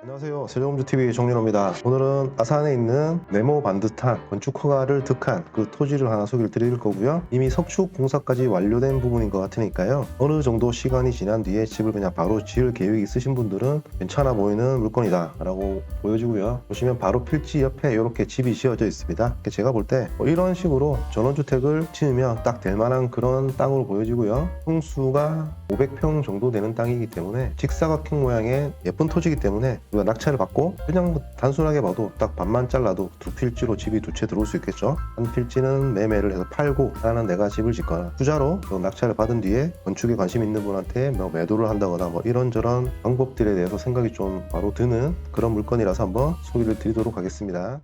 안녕하세요. 세종홈즈TV 정윤호입니다. 오늘은 아산에 있는 네모 반듯한 건축 허가를 득한 그 토지를 하나 소개를 드릴 거고요. 이미 석축 공사까지 완료된 부분인 것 같으니까요. 어느 정도 시간이 지난 뒤에 집을 그냥 바로 지을 계획이 있으신 분들은 괜찮아 보이는 물건이다 라고 보여지고요. 보시면 바로 필지 옆에 이렇게 집이 지어져 있습니다. 제가 볼 때 이런 식으로 전원주택을 지으면 딱 될 만한 그런 땅으로 보여지고요. 평수가 500평 정도 되는 땅이기 때문에 직사각형 모양의 예쁜 토지이기 때문에 우리가 낙찰을 받고 그냥 단순하게 봐도 딱 반만 잘라도 두 필지로 집이 두 채 들어올 수 있겠죠. 한 필지는 매매를 해서 팔고 하나는 내가 집을 짓거나 투자로 낙찰을 받은 뒤에 건축에 관심 있는 분한테 매도를 한다거나 이런저런 방법들에 대해서 생각이 좀 바로 드는 그런 물건이라서 한번 소개를 드리도록 하겠습니다.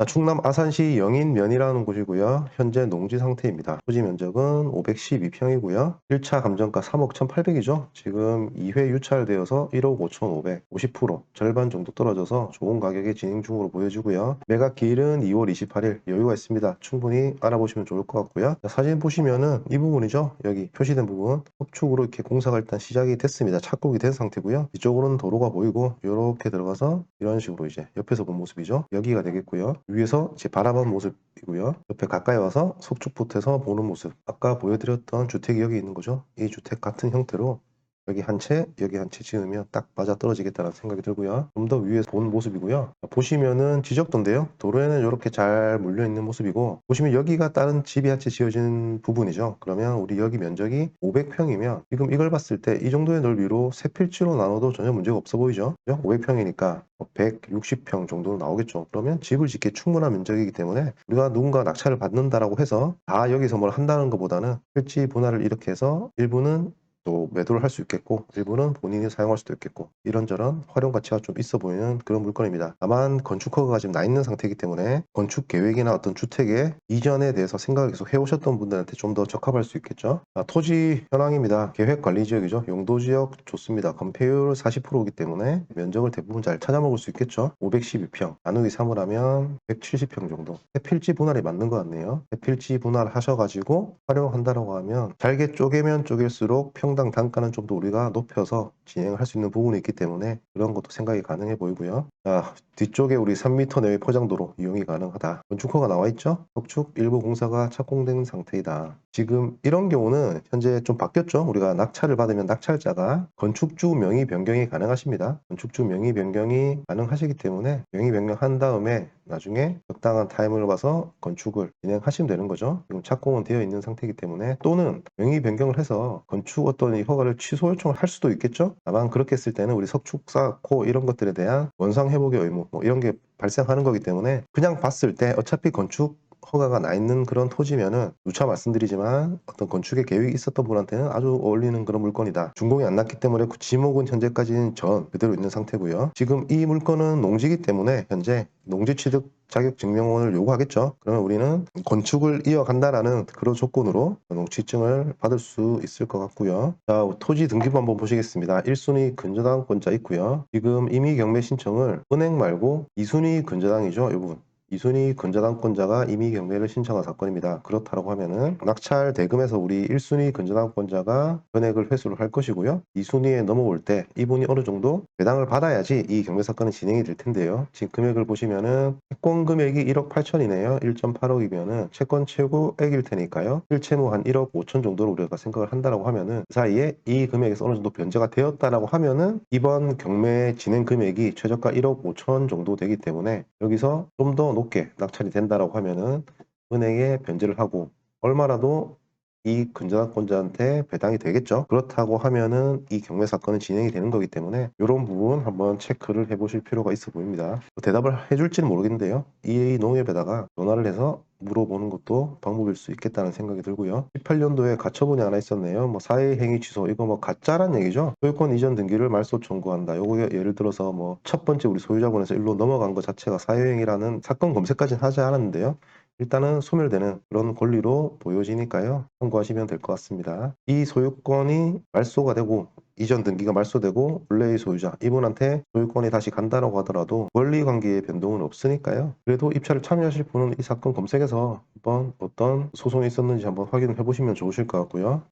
충남 아산시 영인면이라는 곳이고요. 현재 농지 상태입니다. 토지 면적은 512평이고요. 1차 감정가 3억 1,800이죠. 지금 2회 유찰되어서 1억 5,500, 50% 절반 정도 떨어져서 좋은 가격에 진행 중으로 보여지고요. 매각 기일은 2월 28일 여유가 있습니다. 충분히 알아보시면 좋을 것 같고요. 사진 보시면은 이 부분이죠. 여기 표시된 부분 석축으로 이렇게 공사가 일단 시작이 됐습니다. 착공이 된 상태고요. 이쪽으로는 도로가 보이고 이렇게 들어가서 이런 식으로 이제 옆에서 본 모습이죠. 여기가 되겠고요. 위에서 제 바라본 모습이고요. 옆에 가까이 와서 석축부터에서 보는 모습. 아까 보여드렸던 주택이 여기 있는 거죠. 이 주택 같은 형태로 여기 한 채, 여기 한 채 지으면 딱 맞아 떨어지겠다는 생각이 들고요. 좀 더 위에서 본 모습이고요. 보시면은 지적도인데요. 도로에는 이렇게 잘 물려 있는 모습이고, 보시면 여기가 다른 집이 한 채 지어진 부분이죠. 그러면 우리 여기 면적이 500평이면 지금 이걸 봤을 때 이 정도의 넓이로 세 필지로 나눠도 전혀 문제가 없어 보이죠. 500평이니까 160평 정도 나오겠죠. 그러면 집을 짓기에 충분한 면적이기 때문에 우리가 누군가 낙찰을 받는다라고 해서 다 여기서 뭘 한다는 것보다는 필지 분할을 이렇게 해서 일부는 또 매도를 할 수 있겠고 일부는 본인이 사용할 수도 있겠고 이런저런 활용 가치가 좀 있어 보이는 그런 물건입니다. 다만 건축 허가가 지금 나 있는 상태이기 때문에 건축 계획이나 어떤 주택의 이전에 대해서 생각을 계속 해오셨던 분들한테 좀 더 적합할 수 있겠죠. 토지 현황입니다. 계획 관리 지역이죠. 용도 지역 좋습니다. 건폐율 40%이기 때문에 면적을 대부분 잘 찾아먹을 수 있겠죠. 512평 나누기 3을 하면 170평 정도. 해필지 분할이 맞는 것 같네요. 해필지 분할 하셔가지고 활용한다라고 하면 잘게 쪼개면 쪼갤수록 평당 단가는 좀 더 우리가 높여서 진행을 할 수 있는 부분이 있기 때문에 그런 것도 생각이 가능해 보이고요. 자, 뒤쪽에 우리 3m 내외 포장도로 이용이 가능하다. 건축허가 나와 있죠? 석축 일부 공사가 착공된 상태이다. 지금 이런 경우는 현재 좀 바뀌었죠. 우리가 낙찰을 받으면 낙찰자가 건축주 명의 변경이 가능하십니다. 건축주 명의 변경이 가능하시기 때문에 명의 변경한 다음에 나중에 적당한 타임을 봐서 건축을 진행하시면 되는 거죠. 지금 착공은 되어 있는 상태이기 때문에 또는 명의 변경을 해서 건축 어떤 이 허가를 취소 요청을 할 수도 있겠죠. 다만 그렇게 했을 때는 우리 석축사 코 이런 것들에 대한 원상 회복의 의무 이런 게 발생하는 거기 때문에 그냥 봤을 때 어차피 건축 허가가 나 있는 그런 토지면은 누차 말씀드리지만 어떤 건축의 계획이 있었던 분한테는 아주 어울리는 그런 물건이다. 준공이 안 났기 때문에 그 지목은 현재까지는 전 그대로 있는 상태고요. 지금 이 물건은 농지이기 때문에 현재 농지 취득 자격 증명원을 요구하겠죠. 그러면 우리는 건축을 이어간다라는 그런 조건으로 농지증을 받을 수 있을 것 같고요. 자, 토지 등기부 한번 보시겠습니다. 1순위 근저당권자 있고요. 지금 임의 경매 신청을 은행 말고 2순위 근저당이죠. 이 부분. 2순위 근저당권자가 임의 경매를 신청한 사건입니다. 그렇다고 하면은 낙찰 대금에서 우리 1순위 근저당권자가 금액을 회수를 할 것이고요. 2순위에 넘어올 때 이분이 어느 정도 배당을 받아야지 이 경매 사건이 진행이 될 텐데요. 지금 금액을 보시면은 채권 금액이 1억 8천이네요. 1.8억이면은 채권 최고액일 테니까요. 실채무 한 1억 5천 정도로 우리가 생각을 한다라고 하면은 그 사이에 이 금액에서 어느 정도 변제가 되었다라고 하면은 이번 경매 진행 금액이 최저가 1억 5천 정도 되기 때문에 여기서 좀 더 높게 낙찰이 된다라고 하면은 은행에 변제를 하고 얼마라도 이 근저당권자한테 배당이 되겠죠. 그렇다고 하면은 이 경매 사건은 진행이 되는 거기 때문에 이런 부분 한번 체크를 해보실 필요가 있어 보입니다. 대답을 해줄지는 모르겠는데요. 이 농협에다가 전화를 해서 물어보는 것도 방법일 수 있겠다는 생각이 들고요. 18년도에 가처분이 하나 있었네요. 사회행위 취소 이거 가짜란 얘기죠. 소유권 이전 등기를 말소 청구한다. 요거 예를 들어서 첫 번째 우리 소유자분에서 일로 넘어간 것 자체가 사회행위라는 사건 검색까지는 하지 않았는데요. 일단은 소멸되는 그런 권리로 보여지니까요. 참고하시면 될 것 같습니다. 이 소유권이 말소가 되고 이전 등기가 말소되고 원래의 소유자 이분한테 소유권이 다시 간다라고 하더라도 권리 관계의 변동은 없으니까요. 그래도 입찰을 참여하실 분은 이 사건 검색해서 한번 어떤 소송이 있었는지 한번 확인해 보시면 좋으실 것 같고요.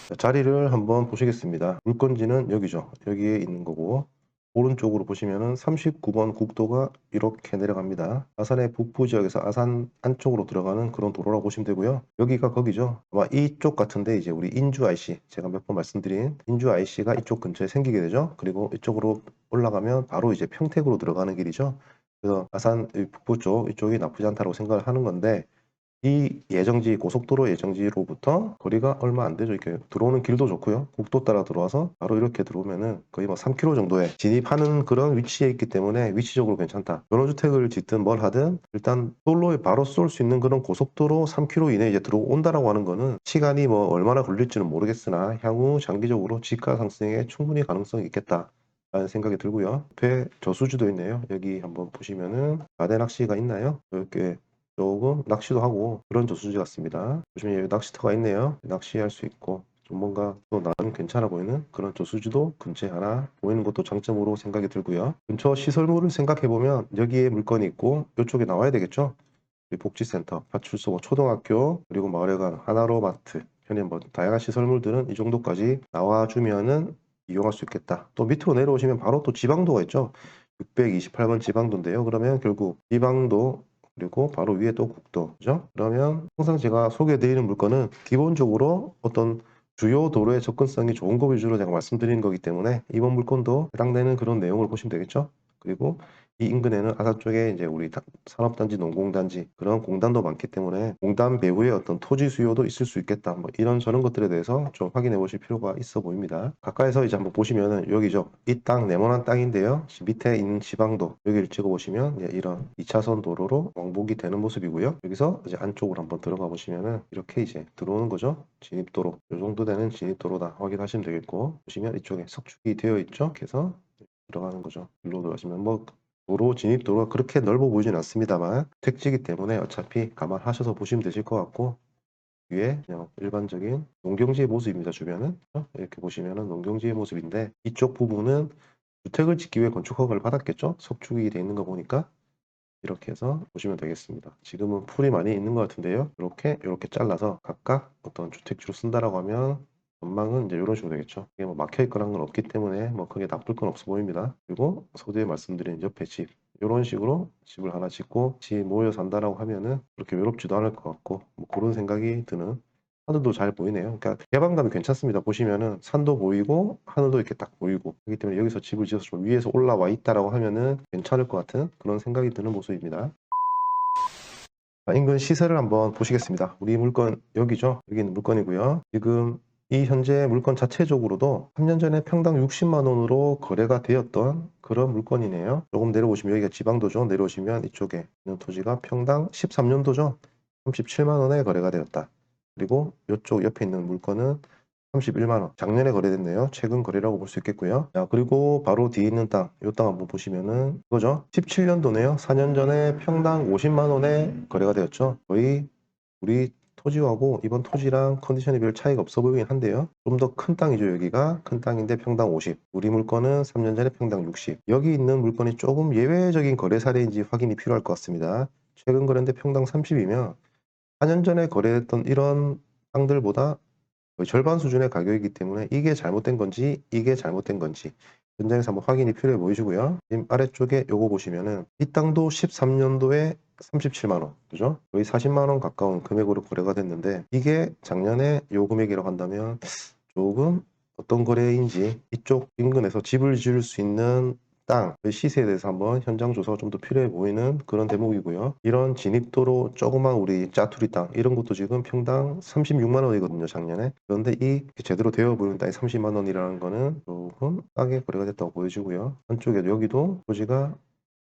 자, 자리를 한번 보시겠습니다. 물건지는 여기죠. 여기에 있는 거고 오른쪽으로 보시면은 39번 국도가 이렇게 내려갑니다. 아산의 북부 지역에서 아산 안쪽으로 들어가는 그런 도로라고 보시면 되고요. 여기가 거기죠. 아마 이쪽 같은데 이제 우리 인주 IC 제가 몇 번 말씀드린 인주 IC가 이쪽 근처에 생기게 되죠. 그리고 이쪽으로 올라가면 바로 이제 평택으로 들어가는 길이죠. 그래서 아산 북부 쪽 이쪽이 나쁘지 않다고 생각을 하는 건데 이 예정지 고속도로 예정지로부터 거리가 얼마 안 되죠. 이렇게 들어오는 길도 좋고요. 국도 따라 들어와서 바로 이렇게 들어오면은 거의 뭐 3km 정도에 진입하는 그런 위치에 있기 때문에 위치적으로 괜찮다. 변호주택을 짓든 뭘 하든 일단 솔로에 바로 쏠 수 있는 그런 고속도로 3km 이내에 이제 들어온다라고 하는 거는 시간이 뭐 얼마나 걸릴지는 모르겠으나 향후 장기적으로 지가 상승에 충분히 가능성이 있겠다. 라는 생각이 들고요. 배 저수지도 있네요. 여기 한번 보시면은 가대 낚시가 있나요? 이렇게 조금 낚시도 하고 그런 저수지 같습니다. 보시면 여기 낚시터가 있네요. 낚시할 수 있고 좀 뭔가 또 나름 괜찮아 보이는 그런 저수지도 근처에 하나 보이는 것도 장점으로 생각이 들고요. 근처 시설물을 생각해 보면 여기에 물건이 있고 이쪽에 나와야 되겠죠. 복지센터, 파출소, 초등학교, 그리고 마을회관, 하나로마트, 편의점 뭐 다양한 시설물들은 이 정도까지 나와주면은 이용할 수 있겠다. 또 밑으로 내려오시면 바로 또 지방도가 있죠. 628번 지방도인데요. 그러면 결국 지방도 그리고 바로 위에 또 국도, 그죠? 그러면 항상 제가 소개해드리는 물건은 기본적으로 어떤 주요 도로의 접근성이 좋은 거 위주로 제가 말씀드리는 거기 때문에 이번 물건도 해당되는 그런 내용을 보시면 되겠죠? 그리고 이 인근에는 아산 쪽에 이제 우리 산업단지, 농공단지 그런 공단도 많기 때문에 공단 배후에 어떤 토지 수요도 있을 수 있겠다. 뭐 이런 저런 것들에 대해서 좀 확인해 보실 필요가 있어 보입니다. 가까이서 이제 한번 보시면은 여기죠. 이 땅 네모난 땅인데요. 밑에 있는 지방도 여기를 찍어 보시면 이런 2차선 도로로 왕복이 되는 모습이고요. 여기서 이제 안쪽으로 한번 들어가 보시면은 이렇게 이제 들어오는 거죠. 진입도로. 이 정도 되는 진입도로다 확인하시면 되겠고 보시면 이쪽에 석축이 되어 있죠. 그래서 들어가는 거죠. 일로 들어가시면 뭐 도로 진입도로가 그렇게 넓어 보이진 않습니다만 택지이기 때문에 어차피 감안하셔서 보시면 되실 것 같고 위에 그냥 일반적인 농경지의 모습입니다. 주변은 이렇게 보시면은 농경지의 모습인데 이쪽 부분은 주택을 짓기 위해 건축 허가를 받았겠죠? 석축이 돼 있는 거 보니까 이렇게 해서 보시면 되겠습니다. 지금은 풀이 많이 있는 것 같은데요. 이렇게 잘라서 각각 어떤 주택지로 쓴다라고 하면 전망은 이제 이런 식으로 되겠죠. 이게 뭐 막혀 있거나 건 없기 때문에 뭐 크게 나쁠 건 없어 보입니다. 그리고 서두에 말씀드린 옆에 집 이런 식으로 집을 하나 짓고 같이 모여 산다라고 하면은 그렇게 외롭지도 않을 것 같고 뭐 그런 생각이 드는 하늘도 잘 보이네요. 그러니까 개방감이 괜찮습니다. 보시면은 산도 보이고 하늘도 이렇게 딱 보이고 그렇기 때문에 여기서 집을 지어서 좀 위에서 올라와 있다라고 하면은 괜찮을 것 같은 그런 생각이 드는 모습입니다. 인근 시세를 한번 보시겠습니다. 우리 물건 여기죠. 여기 있는 물건이고요. 지금 이 현재 물건 자체적으로도 3년 전에 평당 60만 원으로 거래가 되었던 그런 물건이네요. 조금 내려오시면 여기가 지방도죠. 내려오시면 이쪽에 있는 토지가 평당 13년도죠. 37만 원에 거래가 되었다. 그리고 이쪽 옆에 있는 물건은 31만 원. 작년에 거래됐네요. 최근 거래라고 볼 수 있겠고요. 자, 그리고 바로 뒤에 있는 땅, 이 땅 한번 보시면은 이거죠. 17년도네요. 4년 전에 평당 50만 원에 거래가 되었죠. 거의 우리 토지하고 이번 토지랑 컨디션이 별 차이가 없어 보이긴 한데요. 좀 더 큰 땅이죠. 여기가 큰 땅인데 평당 50. 우리 물건은 3년 전에 평당 60. 여기 있는 물건이 조금 예외적인 거래 사례인지 확인이 필요할 것 같습니다. 최근 거래인데 평당 30이면 4년 전에 거래했던 이런 땅들보다 거의 절반 수준의 가격이기 때문에 이게 잘못된 건지 이게 잘못된 건지 현장에서 한번 확인이 필요해 보이시고요. 지금 아래쪽에 요거 보시면은 이 땅도 13년도에 37만 원, 그죠? 거의 40만 원 가까운 금액으로 거래가 됐는데 이게 작년에 요 금액이라고 한다면 조금 어떤 거래인지 이쪽 인근에서 집을 지을 수 있는 땅, 그 시세에 대해서 한번 현장 조사가 좀 더 필요해 보이는 그런 대목이고요. 이런 진입도로 조그만 우리 짜투리 땅 이런 것도 지금 평당 36만 원이거든요, 작년에. 그런데 이 제대로 되어 보이는 땅이 30만 원이라는 거는 조금 싸게 거래가 됐다고 보여지고요. 한쪽에 여기도 토지가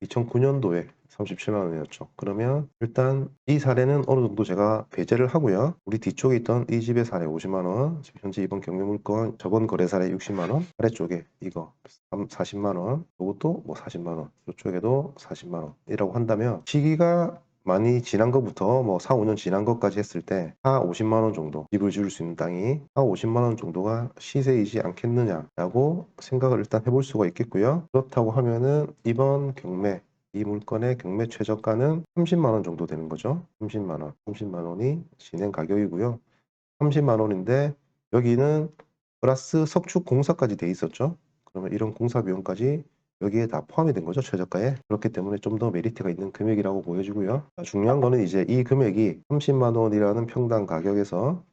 2009년도에 37만 원이었죠. 그러면 일단 이 사례는 어느 정도 제가 배제를 하고요. 우리 뒤쪽에 있던 이 집의 사례 50만 원, 지금 현재 이번 경매 물건 저번 거래 사례 60만 원, 아래쪽에 이거 40만 원, 이것도 뭐 40만 원, 이쪽에도 40만 원이라고 한다면 시기가 많이 지난 것부터 뭐 4, 5년 지난 것까지 했을 때 4, 50만 원 정도 빚을 지을 수 있는 땅이 4, 50만 원 정도가 시세이지 않겠느냐라고 생각을 일단 해볼 수가 있겠고요. 그렇다고 하면은 이번 경매 이 물건의 경매 최저가는 30만 원 정도 되는 거죠. 30만 원이 진행 가격이고요. 30만 원인데 여기는 플러스 석축 공사까지 돼 있었죠. 그러면 이런 공사 비용까지 여기에 다 포함이 된 거죠, 최저가에. 그렇기 때문에 좀 더 메리트가 있는 금액이라고 보여지고요. 중요한 거는 이제 이 금액이 30만 원이라는 평당 가격에서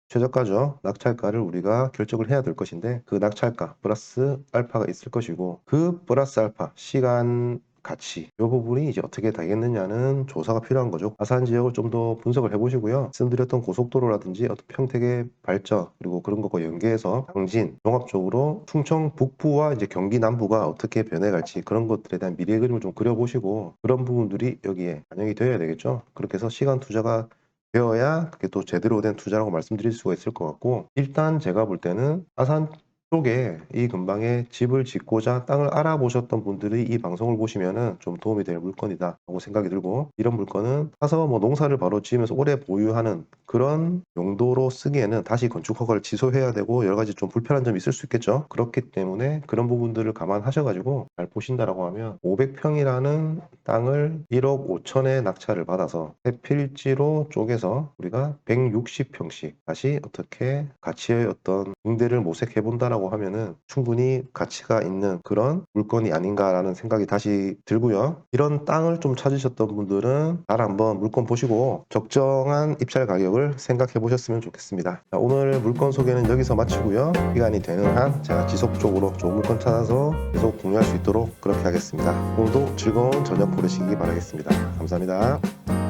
최저가죠. 낙찰가를 우리가 결정을 해야 될 것인데 그 낙찰가 플러스 알파가 있을 것이고 그 플러스 알파 시간 가치 이 부분이 이제 어떻게 되겠느냐는 조사가 필요한 거죠. 아산 지역을 좀 더 분석을 해보시고요. 말씀드렸던 고속도로라든지 어떤 평택의 발전 그리고 그런 것과 연계해서 당진 종합적으로 충청 북부와 이제 경기 남부가 어떻게 변해갈지 그런 것들에 대한 미래 그림을 좀 그려보시고 그런 부분들이 여기에 반영이 되어야 되겠죠. 그렇게 해서 시간 투자가 되어야 그게 또 제대로 된 투자라고 말씀드릴 수가 있을 것 같고 일단 제가 볼 때는 아산 쪽에 이 근방에 집을 짓고자 땅을 알아보셨던 분들이 이 방송을 보시면은 좀 도움이 될 물건이다 라고 생각이 들고 이런 물건은 사서 뭐 농사를 바로 지으면서 오래 보유하는 그런 용도로 쓰기에는 다시 건축 허가를 취소해야 되고 여러 가지 좀 불편한 점이 있을 수 있겠죠. 그렇기 때문에 그런 부분들을 감안하셔가지고 잘 보신다라고 하면 500평이라는 땅을 1억 5천에 낙찰을 받아서 세 필지로 쪼개서 우리가 160평씩 다시 어떻게 가치의 어떤 응대를 모색해 본다라고 하면은 충분히 가치가 있는 그런 물건이 아닌가라는 생각이 다시 들고요. 이런 땅을 좀 찾으셨던 분들은 잘 한번 물건 보시고 적정한 입찰 가격을 생각해 보셨으면 좋겠습니다. 자, 오늘 물건 소개는 여기서 마치고요. 시간이 되는 한 제가 지속적으로 좋은 물건 찾아서 계속 공유할 수 있도록 그렇게 하겠습니다. 오늘도 즐거운 저녁 보내시기 바라겠습니다. 감사합니다.